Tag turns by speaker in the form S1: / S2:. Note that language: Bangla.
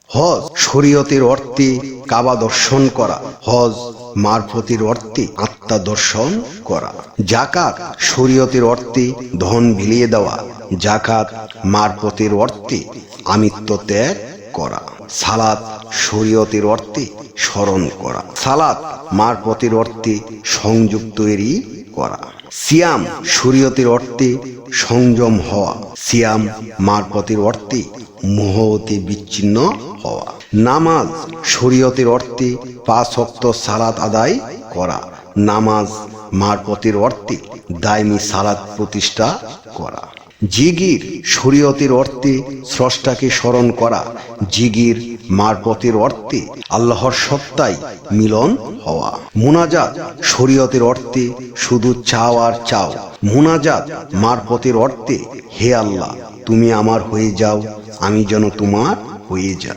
S1: হজ শরীয়তের অর্থে কাবা দর্শন করা, হজ মারফতের অর্থে আত্মা দর্শন করা। যাকাত শরীয়তের অর্থে ধন বিলিয়ে দেওয়া, যাকাত মারফতের অর্থে আমিত্ব ত্যাগ করা। সালাত শরীয়তের অর্থে স্মরণ করা, সালাত মারফতের অর্থে সংযোগ তৈরি করা। সিয়াম শরীয়তের অর্থে সংযম হওয়া, সিয়াম মারফতের অর্থে মোহ হতে বিচ্ছিন্ন হওয়া। নামাজ শরীয়তের অর্থে 5 ওয়াক্ত সালাত আদায় করা, নামাজ মারফতের অর্থে দায়মি সালাত প্রতিষ্ঠা করা। জিগির শরীয়তের অর্থে স্রষ্টাকে স্মরণ করা, জিগির মারফতের অর্থে আল্লাহর সত্তায় মিলন হওয়া। মুনাজাত শরীয়তের অর্থে শুধু চাও আর চাও, মুনাজাত মারফতের অর্থে হে আল্লাহ তুমি আমার হয়ে যাও, আমি যেন তোমার হয়ে যাই।